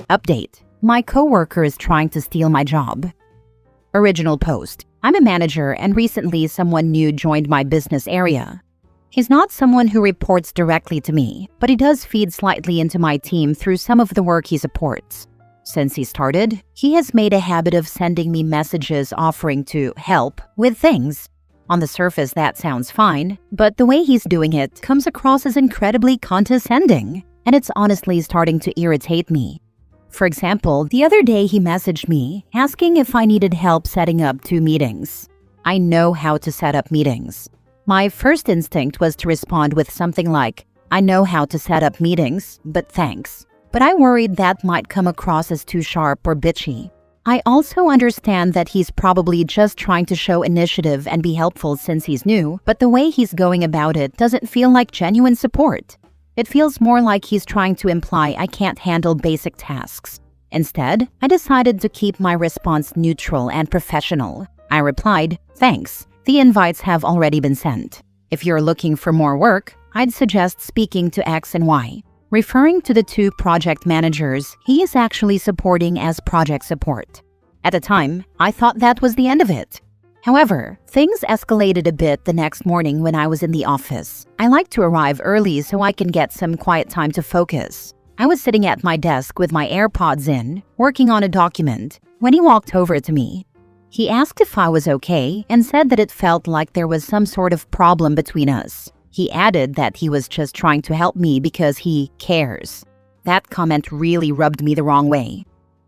Update. My coworker is trying to steal my job. Original post. I'm a manager and recently someone new joined my business area. He's not someone who reports directly to me, but he does feed slightly into my team through some of the work he supports. Since he started, he has made a habit of sending me messages offering to help with things. On the surface, that sounds fine, but the way he's doing it comes across as incredibly condescending, and it's honestly starting to irritate me. For example, the other day he messaged me asking if I needed help setting up 2 meetings. I know how to set up meetings. My first instinct was to respond with something like, I know how to set up meetings, but thanks. But I worried that might come across as too sharp or bitchy. I also understand that he's probably just trying to show initiative and be helpful since he's new, but the way he's going about it doesn't feel like genuine support. It feels more like he's trying to imply I can't handle basic tasks. Instead, I decided to keep my response neutral and professional. I replied, thanks. The invites have already been sent. If you're looking for more work, I'd suggest speaking to X and Y. Referring to the 2 project managers he is actually supporting as project support. At the time, I thought that was the end of it. However, things escalated a bit the next morning when I was in the office. I like to arrive early so I can get some quiet time to focus. I was sitting at my desk with my AirPods in, working on a document, when he walked over to me. He asked if I was okay and said that it felt like there was some sort of problem between us. He added that he was just trying to help me because he cares. That comment really rubbed me the wrong way.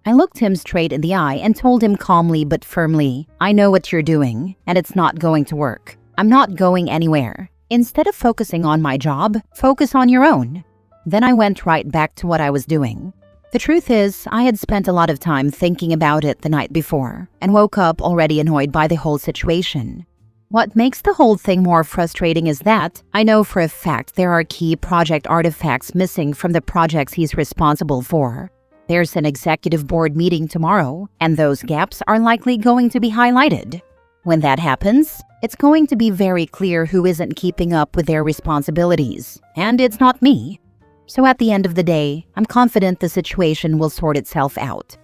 I looked him straight in the eye and told him calmly but firmly, I know what you're doing, and it's not going to work. I'm not going anywhere. Instead of focusing on my job, focus on your own. Then I went right back to what I was doing. The truth is, I had spent a lot of time thinking about it the night before and woke up already annoyed by the whole situation. What makes the whole thing more frustrating is that I know for a fact there are key project artifacts missing from the projects he's responsible for. There's an executive board meeting tomorrow, and those gaps are likely going to be highlighted. When that happens, it's going to be very clear who isn't keeping up with their responsibilities, and it's not me. So at the end of the day, I'm confident the situation will sort itself out.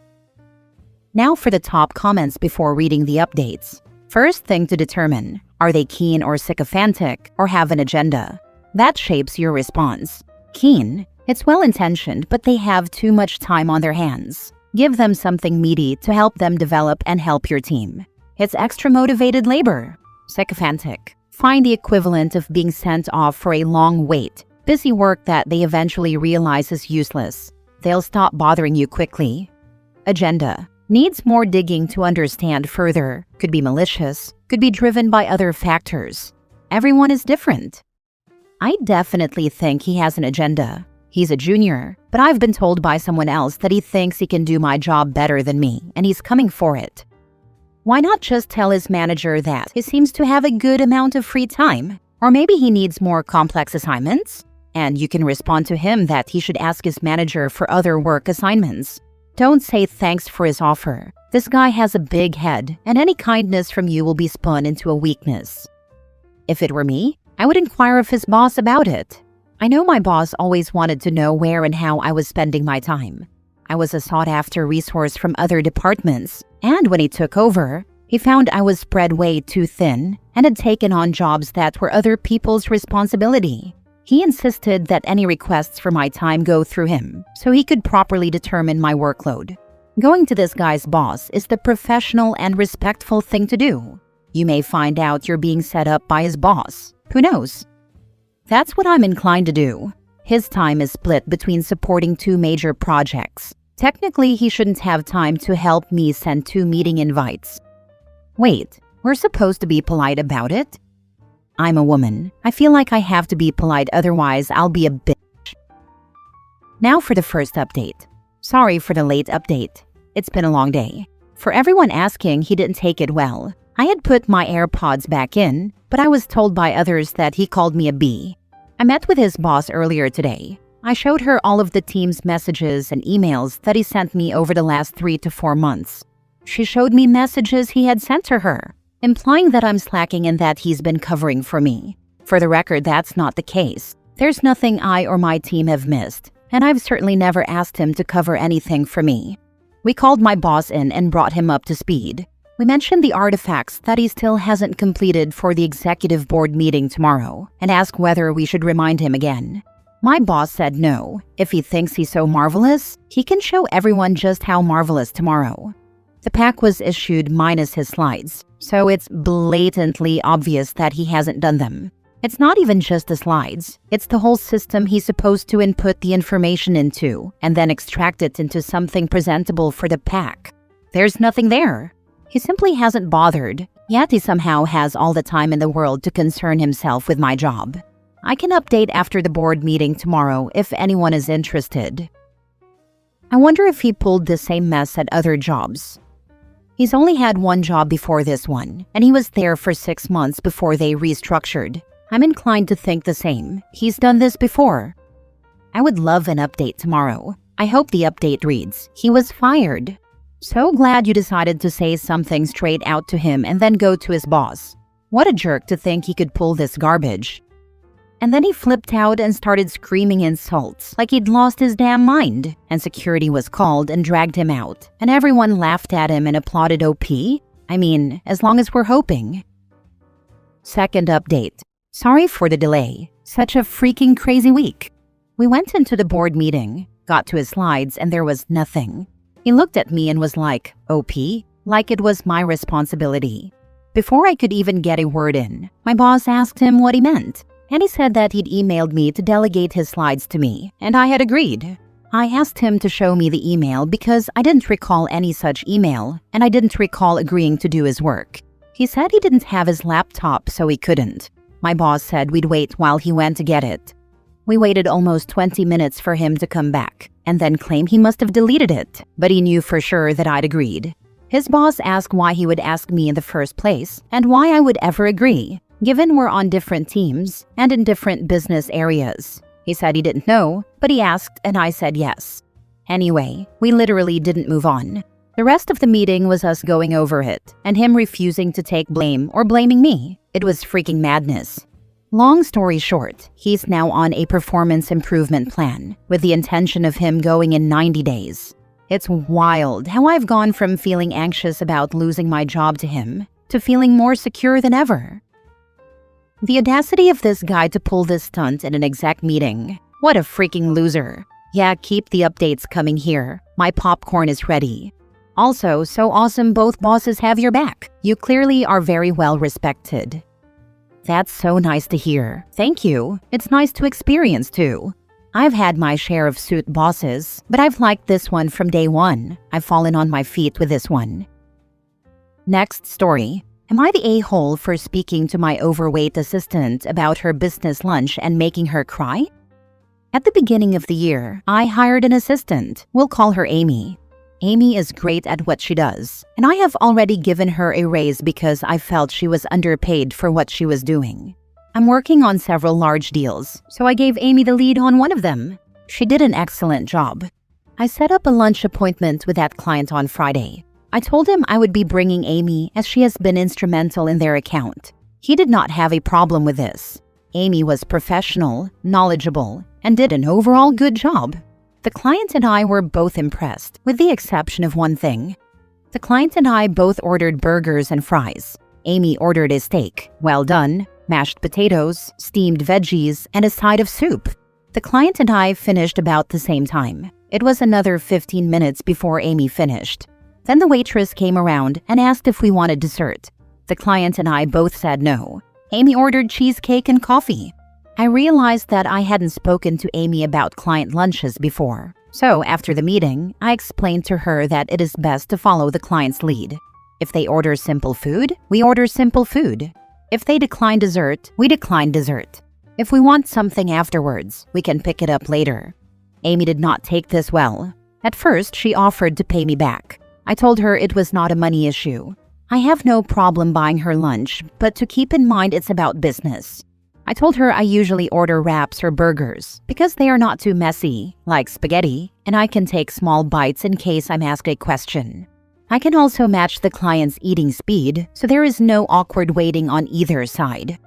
Now for the top comments before reading the updates. First thing to determine, are they keen or sycophantic or have an agenda? That shapes your response. Keen, it's well-intentioned, but they have too much time on their hands. Give them something meaty to help them develop and help your team. It's extra motivated labor. Sycophantic, find the equivalent of being sent off for a long wait, busy work that they eventually realize is useless. They'll stop bothering you quickly. Agenda, needs more digging to understand further, could be malicious, could be driven by other factors. Everyone is different. I definitely think he has an agenda. He's a junior, but I've been told by someone else that he thinks he can do my job better than me, and he's coming for it. Why not just tell his manager that he seems to have a good amount of free time? Or maybe he needs more complex assignments? And you can respond to him that he should ask his manager for other work assignments. Don't say thanks for his offer. This guy has a big head, and any kindness from you will be spun into a weakness. If it were me, I would inquire of his boss about it. I know my boss always wanted to know where and how I was spending my time. I was a sought-after resource from other departments, and when he took over, he found I was spread way too thin and had taken on jobs that were other people's responsibility. He insisted that any requests for my time go through him, so he could properly determine my workload. Going to this guy's boss is the professional and respectful thing to do. You may find out you're being set up by his boss. Who knows? That's what I'm inclined to do. His time is split between supporting 2 major projects. Technically, he shouldn't have time to help me send 2 meeting invites. Wait, we're supposed to be polite about it? I'm a woman. I feel like I have to be polite, otherwise I'll be a bitch. Now for the first update. Sorry for the late update. It's been a long day. For everyone asking, he didn't take it well. I had put my AirPods back in, but I was told by others that he called me a B. I met with his boss earlier today. I showed her all of the team's messages and emails that he sent me over the last 3 to 4 months. She showed me messages he had sent to her, implying that I'm slacking and that he's been covering for me. For the record, that's not the case. There's nothing I or my team have missed, and I've certainly never asked him to cover anything for me. We called my boss in and brought him up to speed. We mentioned the artifacts that he still hasn't completed for the executive board meeting tomorrow and asked whether we should remind him again. My boss said no. If he thinks he's so marvelous, he can show everyone just how marvelous tomorrow. The pack was issued minus his slides, so it's blatantly obvious that he hasn't done them. It's not even just the slides, it's the whole system he's supposed to input the information into and then extract it into something presentable for the pack. There's nothing there. He simply hasn't bothered, yet he somehow has all the time in the world to concern himself with my job. I can update after the board meeting tomorrow if anyone is interested. I wonder if he pulled the same mess at other jobs. He's only had one job before this one, and he was there for 6 months before they restructured. I'm inclined to think the same. He's done this before. I would love an update tomorrow. I hope the update reads, "He was fired." So glad you decided to say something straight out to him and then go to his boss. What a jerk to think he could pull this garbage. And then he flipped out and started screaming insults like he'd lost his damn mind, and security was called and dragged him out, and everyone laughed at him and applauded OP? I mean, as long as we're hoping. Second update. Sorry for the delay. Such a freaking crazy week. We went into the board meeting, got to his slides, and there was nothing. He looked at me and was like, OP? Like it was my responsibility. Before I could even get a word in, my boss asked him what he meant, and he said that he'd emailed me to delegate his slides to me, and I had agreed. I asked him to show me the email because I didn't recall any such email, and I didn't recall agreeing to do his work. He said he didn't have his laptop, so he couldn't. My boss said we'd wait while he went to get it. We waited almost 20 minutes for him to come back, and then claim he must have deleted it, but he knew for sure that I'd agreed. His boss asked why he would ask me in the first place, and why I would ever agree, given we're on different teams and in different business areas. He said he didn't know, but he asked and I said yes. Anyway, we literally didn't move on. The rest of the meeting was us going over it, and him refusing to take blame or blaming me. It was freaking madness. Long story short, he's now on a performance improvement plan, with the intention of him going in 90 days. It's wild how I've gone from feeling anxious about losing my job to him, to feeling more secure than ever. The audacity of this guy to pull this stunt in an exec meeting. What a freaking loser. Yeah, keep the updates coming here. My popcorn is ready. Also, so awesome both bosses have your back. You clearly are very well respected. That's so nice to hear. Thank you. It's nice to experience too. I've had my share of suit bosses, but I've liked this one from day one. I've fallen on my feet with this one. Next story. Am I the a-hole for speaking to my overweight assistant about her business lunch and making her cry? At the beginning of the year, I hired an assistant. We'll call her Amy. Amy is great at what she does, and I have already given her a raise because I felt she was underpaid for what she was doing. I'm working on several large deals, so I gave Amy the lead on one of them. She did an excellent job. I set up a lunch appointment with that client on Friday. I told him I would be bringing Amy as she has been instrumental in their account. He did not have a problem with this. Amy was professional, knowledgeable, and did an overall good job. The client and I were both impressed, with the exception of one thing. The client and I both ordered burgers and fries. Amy ordered a steak, well done, mashed potatoes, steamed veggies, and a side of soup. The client and I finished about the same time. It was another 15 minutes before Amy finished. Then the waitress came around and asked if we wanted dessert. The client and I both said no. Amy ordered cheesecake and coffee. I realized that I hadn't spoken to Amy about client lunches before. So after the meeting, I explained to her that it is best to follow the client's lead. If they order simple food, we order simple food. If they decline dessert, we decline dessert. If we want something afterwards, we can pick it up later. Amy did not take this well. At first, she offered to pay me back. I told her it was not a money issue. I have no problem buying her lunch, but to keep in mind it's about business. I told her I usually order wraps or burgers because they are not too messy, like spaghetti, and I can take small bites in case I'm asked a question. I can also match the client's eating speed, so there is no awkward waiting on either side.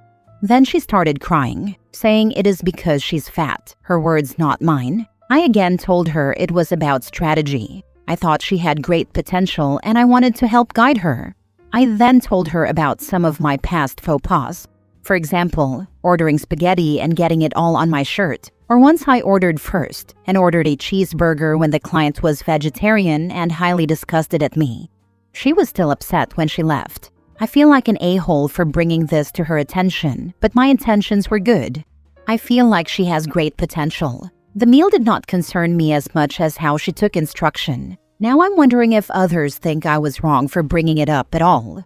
Then she started crying, saying it is because she's fat, her words not mine. I again told her it was about strategy. I thought she had great potential and I wanted to help guide her. I then told her about some of my past faux pas. For example, ordering spaghetti and getting it all on my shirt. Or once I ordered first and ordered a cheeseburger when the client was vegetarian and highly disgusted at me. She was still upset when she left. I feel like an a-hole for bringing this to her attention, but my intentions were good. I feel like she has great potential. The meal did not concern me as much as how she took instruction. Now I'm wondering if others think I was wrong for bringing it up at all.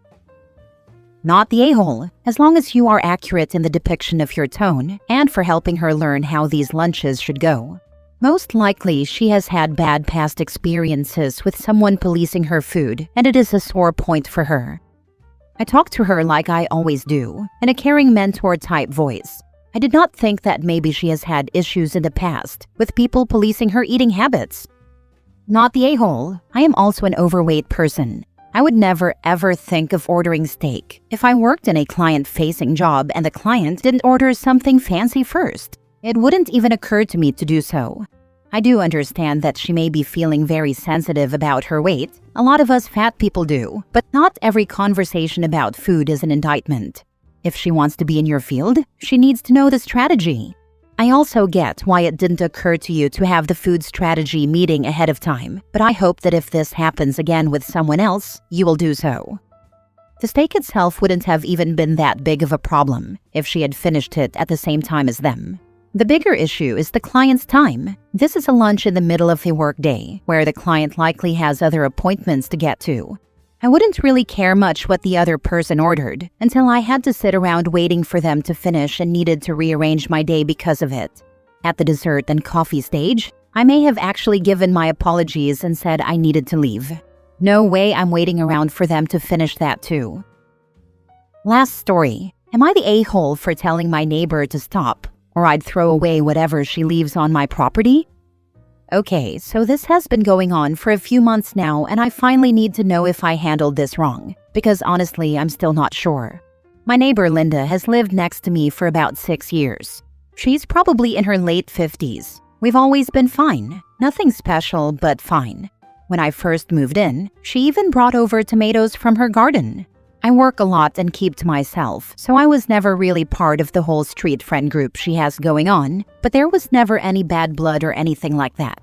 Not the a-hole, as long as you are accurate in the depiction of your tone and for helping her learn how these lunches should go. Most likely, she has had bad past experiences with someone policing her food, and it is a sore point for her. I talked to her like I always do, in a caring mentor-type voice. I did not think that maybe she has had issues in the past with people policing her eating habits. Not the a-hole. I am also an overweight person. I would never ever think of ordering steak if I worked in a client-facing job and the client didn't order something fancy first. It wouldn't even occur to me to do so. I do understand that she may be feeling very sensitive about her weight. A lot of us fat people do, but not every conversation about food is an indictment. If she wants to be in your field, she needs to know the strategy. I also get why it didn't occur to you to have the food strategy meeting ahead of time, but I hope that if this happens again with someone else, you will do so. The steak itself wouldn't have even been that big of a problem if she had finished it at the same time as them. The bigger issue is the client's time. This is a lunch in the middle of the workday, where the client likely has other appointments to get to. I wouldn't really care much what the other person ordered until I had to sit around waiting for them to finish and needed to rearrange my day because of it. At the dessert and coffee stage, I may have actually given my apologies and said I needed to leave. No way I'm waiting around for them to finish that too. Last story. Am I the a-hole for telling my neighbor to stop, or I'd throw away whatever she leaves on my property? Okay, so this has been going on for a few months now, and I finally need to know if I handled this wrong, because honestly, I'm still not sure. My neighbor Linda has lived next to me for about 6 years. She's probably in her late 50s. We've always been fine. Nothing special, but fine. When I first moved in, she even brought over tomatoes from her garden. I work a lot and keep to myself, so I was never really part of the whole street friend group she has going on, but there was never any bad blood or anything like that.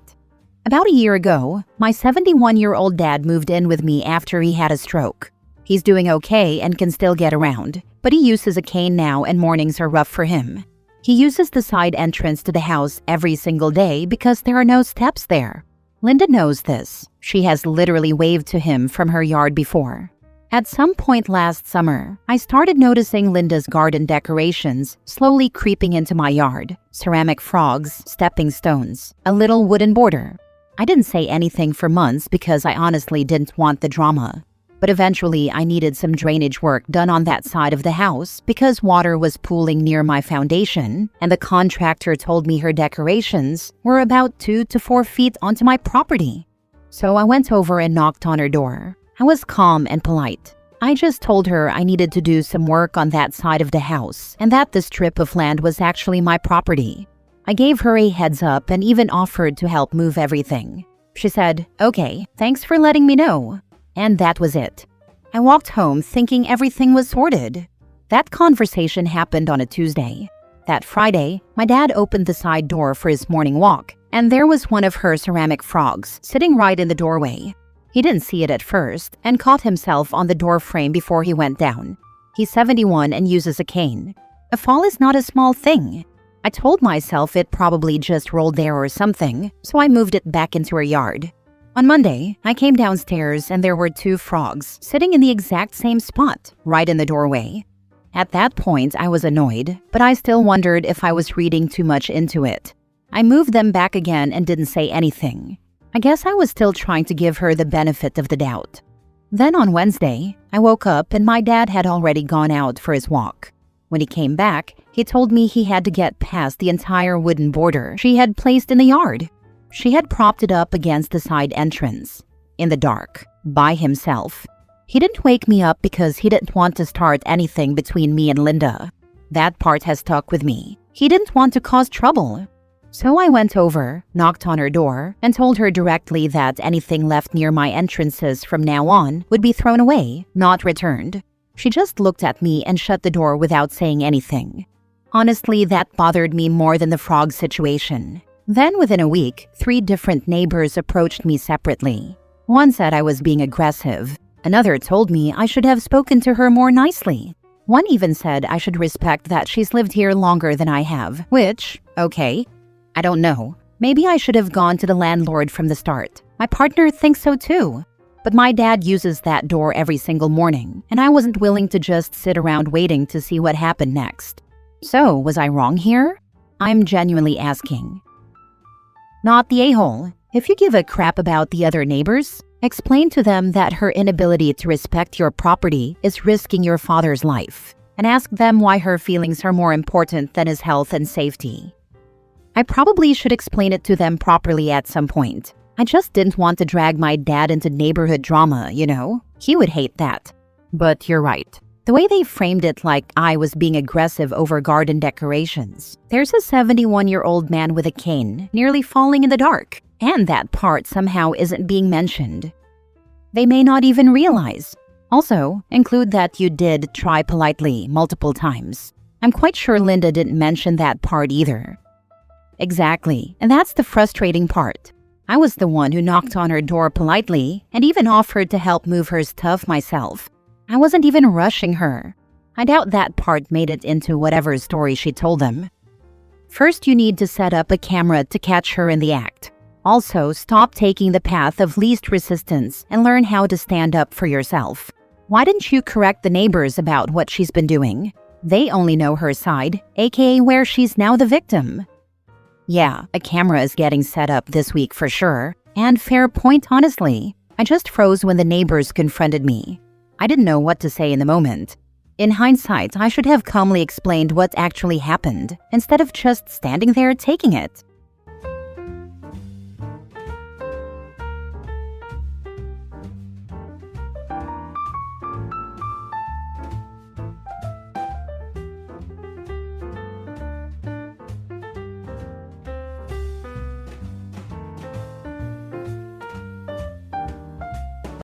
About a year ago, my 71-year-old dad moved in with me after he had a stroke. He's doing okay and can still get around, but he uses a cane now and mornings are rough for him. He uses the side entrance to the house every single day because there are no steps there. Linda knows this. She has literally waved to him from her yard before. At some point last summer, I started noticing Linda's garden decorations slowly creeping into my yard. Ceramic frogs, stepping stones, a little wooden border. I didn't say anything for months because I honestly didn't want the drama. But eventually, I needed some drainage work done on that side of the house because water was pooling near my foundation, and the contractor told me her decorations were about 2 to 4 feet onto my property. So I went over and knocked on her door. I was calm and polite. I just told her I needed to do some work on that side of the house and that the strip of land was actually my property. I gave her a heads up and even offered to help move everything. She said, "Okay, thanks for letting me know." And that was it. I walked home thinking everything was sorted. That conversation happened on a Tuesday. That Friday, my dad opened the side door for his morning walk, and there was one of her ceramic frogs sitting right in the doorway. He didn't see it at first and caught himself on the door frame before he went down. He's 71 and uses a cane. A fall is not a small thing. I told myself it probably just rolled there or something, so I moved it back into her yard. On Monday, I came downstairs and there were 2 frogs sitting in the exact same spot, right in the doorway. At that point, I was annoyed, but I still wondered if I was reading too much into it. I moved them back again and didn't say anything. I guess I was still trying to give her the benefit of the doubt. Then on Wednesday, I woke up and my dad had already gone out for his walk. When he came back, he told me he had to get past the entire wooden border she had placed in the yard. She had propped it up against the side entrance, in the dark, by himself. He didn't wake me up because he didn't want to start anything between me and Linda. That part has stuck with me. He didn't want to cause trouble. So I went over, knocked on her door, and told her directly that anything left near my entrances from now on would be thrown away, not returned. She just looked at me and shut the door without saying anything. Honestly, that bothered me more than the frog situation. Then within a week, 3 different neighbors approached me separately. One said I was being aggressive. Another told me I should have spoken to her more nicely. One even said I should respect that she's lived here longer than I have, which, okay. I don't know. Maybe I should have gone to the landlord from the start. My partner thinks so too. But my dad uses that door every single morning, and I wasn't willing to just sit around waiting to see what happened next. So, was I wrong here? I'm genuinely asking. Not the a-hole. If you give a crap about the other neighbors, explain to them that her inability to respect your property is risking your father's life, and ask them why her feelings are more important than his health and safety. I probably should explain it to them properly at some point. I just didn't want to drag my dad into neighborhood drama, you know? He would hate that. But you're right. The way they framed it like I was being aggressive over garden decorations. There's a 71-year-old man with a cane, nearly falling in the dark, and that part somehow isn't being mentioned. They may not even realize. Also, include that you did try politely multiple times. I'm quite sure Linda didn't mention that part either. Exactly, and that's the frustrating part. I was the one who knocked on her door politely and even offered to help move her stuff myself. I wasn't even rushing her. I doubt that part made it into whatever story she told them. First, you need to set up a camera to catch her in the act. Also, stop taking the path of least resistance and learn how to stand up for yourself. Why didn't you correct the neighbors about what she's been doing? They only know her side, aka where she's now the victim. Yeah, a camera is getting set up this week for sure. And fair point, honestly. I just froze when the neighbors confronted me. I didn't know what to say in the moment. In hindsight, I should have calmly explained what actually happened, instead of just standing there taking it.